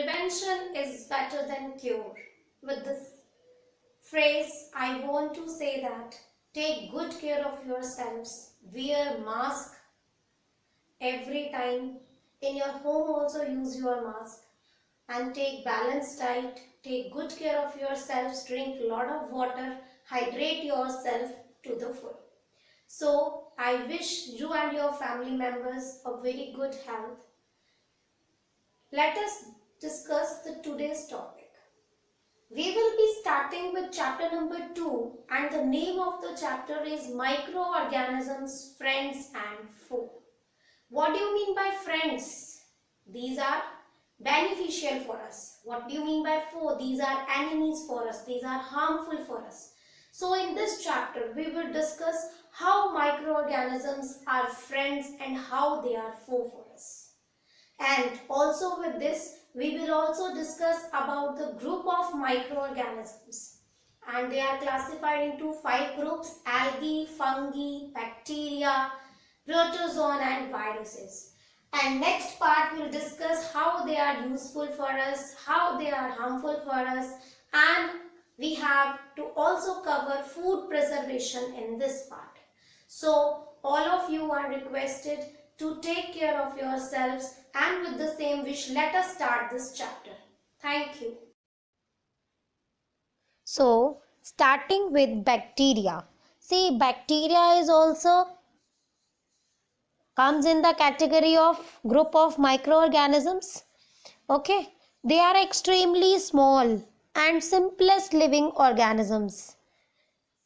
Prevention is better than cure. With this phrase, I want to say that take good care of yourselves, wear mask every time. In your home also use your mask and take balanced diet, take good care of yourselves, drink a lot of water, hydrate yourself to the full. So I wish you and your family members a very good health. Let us discuss the today's topic. We will be starting with chapter number 2 and the name of the chapter is Microorganisms, Friends and Foe. What do you mean by friends? These are beneficial for us. What do you mean by foe? These are enemies for us. These are harmful for us. So in this chapter we will discuss how microorganisms are friends and how they are foe for us. And also with this, we will also discuss about the group of microorganisms. And they are classified into 5 groups: algae, fungi, bacteria, protozoan and viruses. And next part will discuss how they are useful for us, how they are harmful for us, and we have to also cover food preservation in this part. So all of you are requested to take care of yourselves, and with the same wish, let us start this chapter. Thank you. So, starting with bacteria. See, bacteria is also comes in the category of group of microorganisms. Okay, they are extremely small and simplest living organisms.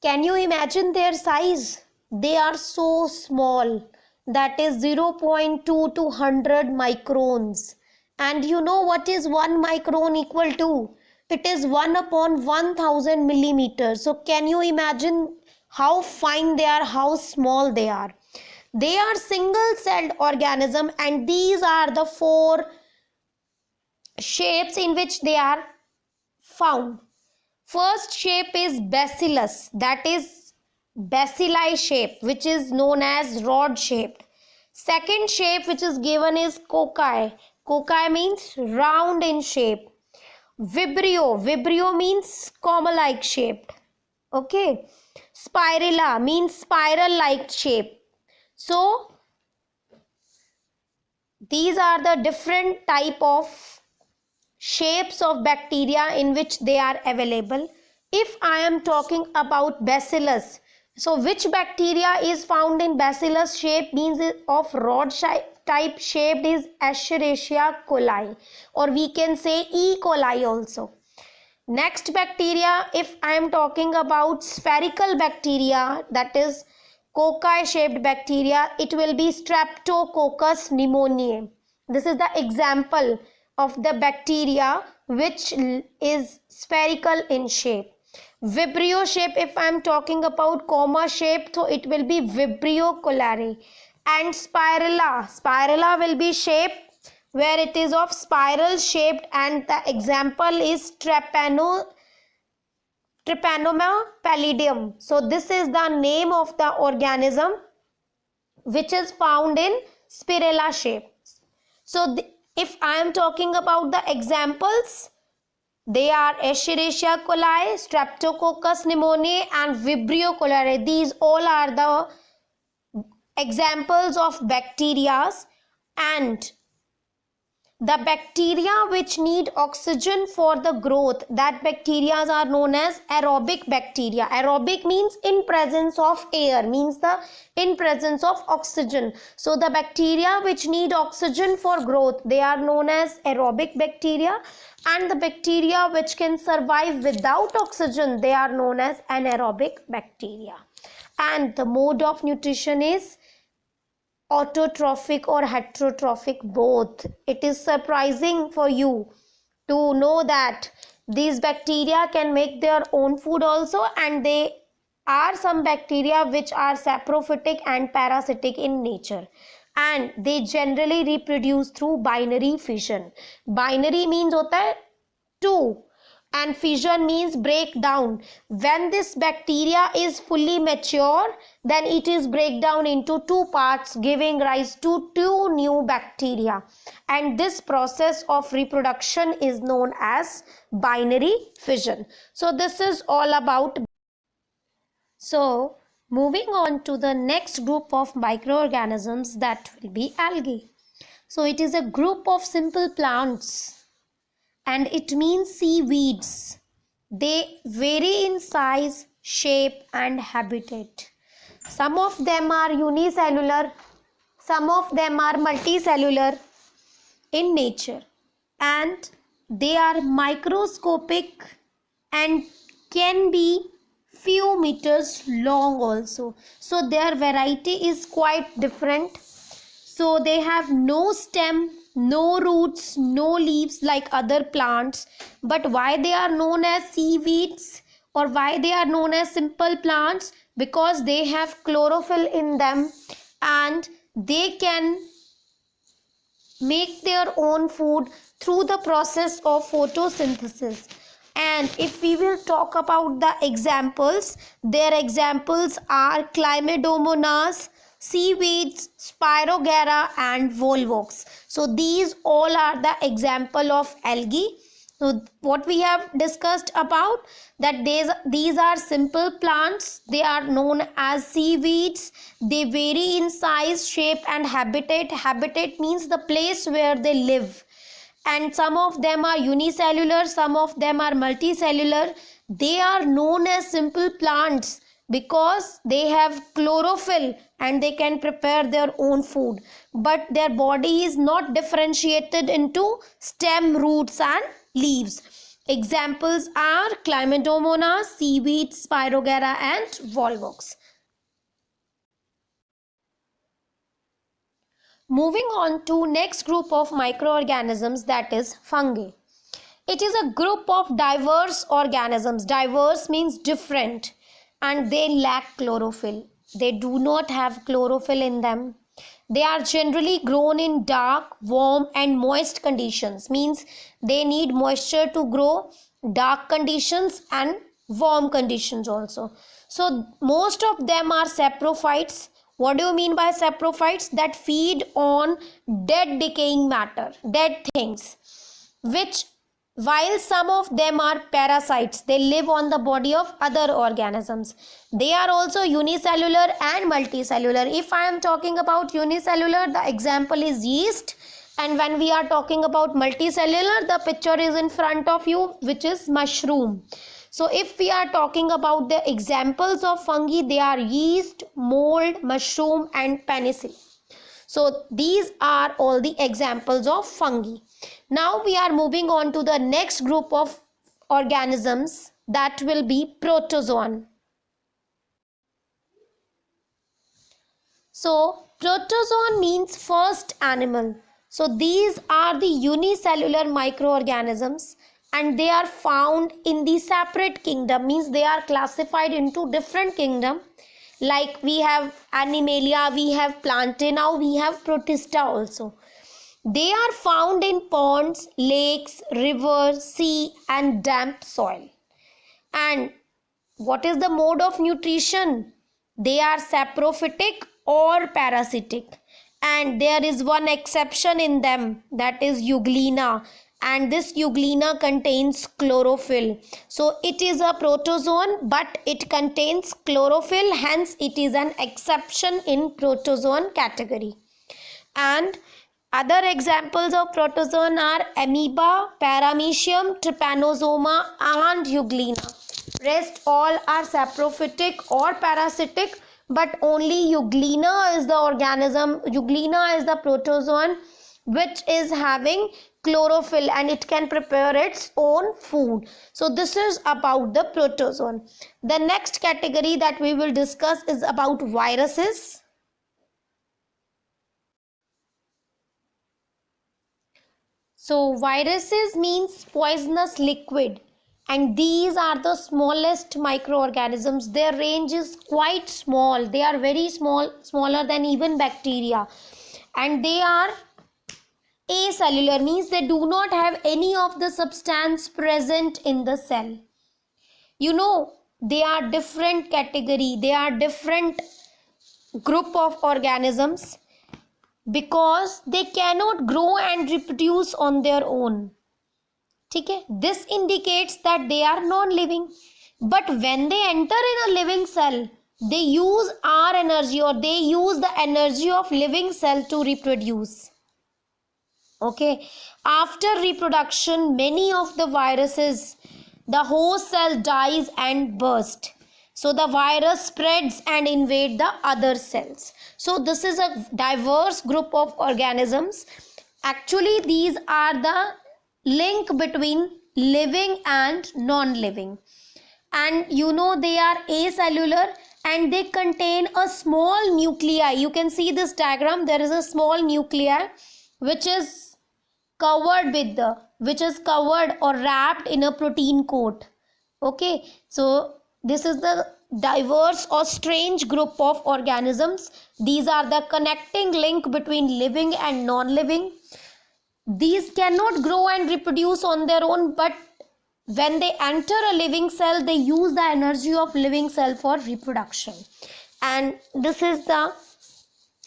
Can you imagine their size? They are so small, that is 0.2 to 100 microns. And you know what is 1 micron equal to? It is 1 upon 1000 millimeters. So can you imagine how fine they are, how small they are? They are single-celled organism, and these are the 4 shapes in which they are found. First shape is bacillus, that is bacilli shape, which is known as rod shaped. Second shape which is given is cocci. Cocci means round in shape. Vibrio, vibrio means comma like shaped. Okay. Spirilla means spiral like shape. So these are the different type of shapes of bacteria in which they are available. If I am talking about bacillus, so which bacteria is found in bacillus shape means of rod type shaped is Escherichia coli, or we can say E. coli also. Next bacteria, if I am talking about spherical bacteria, that is cocci shaped bacteria, it will be Streptococcus pneumoniae. This is the example of the bacteria which is spherical in shape. Vibrio shape, if I am talking about comma shape, so it will be Vibrio cholerae. And spirilla will be shape where it is of spiral shaped, and the example is Trypanosoma pallidum. So this is the name of the organism which is found in spirilla shape. So if I am talking about the examples, they are Escherichia coli, Streptococcus pneumoniae and Vibrio cholerae. These all are the examples of bacteria, and the bacteria which need oxygen for the growth, that bacteria are known as aerobic bacteria. Aerobic means in presence of air, means the in presence of oxygen. So the bacteria which need oxygen for growth, they are known as aerobic bacteria, and the bacteria which can survive without oxygen, they are known as anaerobic bacteria. And the mode of nutrition is autotrophic or heterotrophic, both. It is surprising for you to know that these bacteria can make their own food also, and they are some bacteria which are saprophytic and parasitic in nature, and they generally reproduce through binary fission. Binary means hota hai 2, and fission means break down. When this bacteria is fully mature, then it is break down into two parts, giving rise to two new bacteria, and this process of reproduction is known as binary fission. So this is all about. So moving on to the next group of microorganisms, that will be algae. So it is a group of simple plants and it means seaweeds. They vary in size, shape and habitat. Some of them are unicellular, some of them are multicellular in nature, and they are microscopic and can be few meters long also. So their variety is quite different. So they have no stem, no roots, no leaves like other plants. But why they are known as seaweeds or why they are known as simple plants? Because they have chlorophyll in them and they can make their own food through the process of photosynthesis. And if we will talk about the examples, their examples are Chlamydomonas, seaweeds, Spirogera and volvox. So these all are the example of algae. So what we have discussed about, that these are simple plants. They are known as seaweeds. They vary in size, shape and habitat. Habitat means the place where they live. And some of them are unicellular, some of them are multicellular. They are known as simple plants because they have chlorophyll and they can prepare their own food, but their body is not differentiated into stem, roots and leaves. Examples are Chlamydomonas, seaweeds, Spirogera and volvox. Moving on to next group of microorganisms, that is fungi. It is a group of diverse organisms. Diverse means different, and they lack chlorophyll. They do not have chlorophyll in them. They are generally grown in dark, warm and moist conditions. Means they need moisture to grow, dark conditions and warm conditions also. So most of them are saprophytes. What do you mean by saprophytes? That feed on dead decaying matter, dead things, which while some of them are parasites, they live on the body of other organisms. They are also unicellular and multicellular. If I am talking about unicellular, the example is yeast, and when we are talking about multicellular, the picture is in front of you, which is mushroom. So if we are talking about the examples of fungi, they are yeast, mold, mushroom and penicillin. So these are all the examples of fungi. Now we are moving on to the next group of organisms, that will be protozoan. So protozoan means first animal. So these are the unicellular microorganisms and they are found in the separate kingdom, means they are classified into different kingdom. Like we have Animalia, we have Plantae, now we have Protista also. They are found in ponds, lakes, rivers, sea and damp soil. And what is the mode of nutrition? They are saprophytic or parasitic. And there is one exception in them, that is Euglena. And this Euglena contains chlorophyll. So it is a protozoan but it contains chlorophyll, hence it is an exception in protozoan category. And other examples of protozoan are amoeba, paramecium, trypanosoma and Euglena. Rest all are saprophytic or parasitic, but only Euglena is the organism, Euglena is the protozoan which is having chlorophyll and it can prepare its own food. So this is about the protozoan. The next category that we will discuss is about viruses. So viruses means poisonous liquid, and these are the smallest microorganisms. Their range is quite small. They are very small, smaller than even bacteria, and they are Acellular means they do not have any of the substance present in the cell. You know, they are different category, they are different group of organisms because they cannot grow and reproduce on their own. ठीक है, this indicates that they are non-living. But when they enter in a living cell, they use our energy or they use the energy of living cell to reproduce. Okay, after reproduction, many of the viruses, the host cell dies and burst. So the virus spreads and invade the other cells. So this is a diverse group of organisms. Actually, these are the link between living and non-living. And you know, they are acellular and they contain a small nuclei. You can see this diagram. There is a small nuclei which is covered or wrapped in a protein coat. Okay, so this is the diverse or strange group of organisms. These are the connecting link between living and non-living. These cannot grow and reproduce on their own, but when they enter a living cell, they use the energy of living cell for reproduction. And this is the,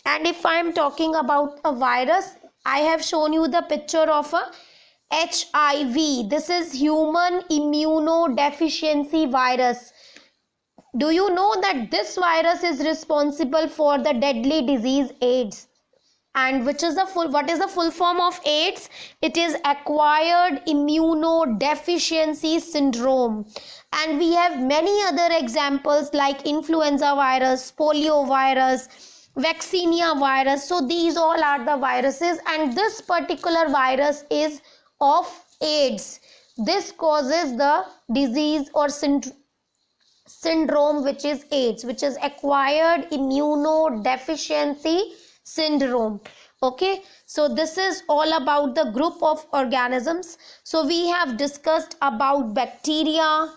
and if I am talking about a virus, I have shown you the picture of a HIV. This is human immunodeficiency virus. Do you know that this virus is responsible for the deadly disease AIDS? And what is the full form of AIDS? It is acquired immunodeficiency syndrome. And we have many other examples like influenza virus, polio virus, vaccinia virus. So these all are the viruses, and this particular virus is of AIDS. This causes the disease or syndrome which is AIDS, which is acquired immunodeficiency syndrome. Okay, so this is all about the group of organisms. So we have discussed about bacteria,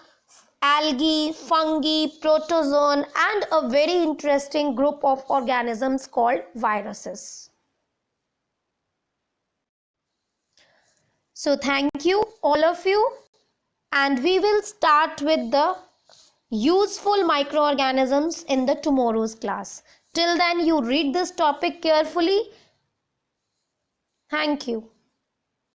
algae, fungi, protozoan, and a very interesting group of organisms called viruses. So thank you all of you, and we will start with the useful microorganisms in the tomorrow's class. Till then, you read this topic carefully. Thank you.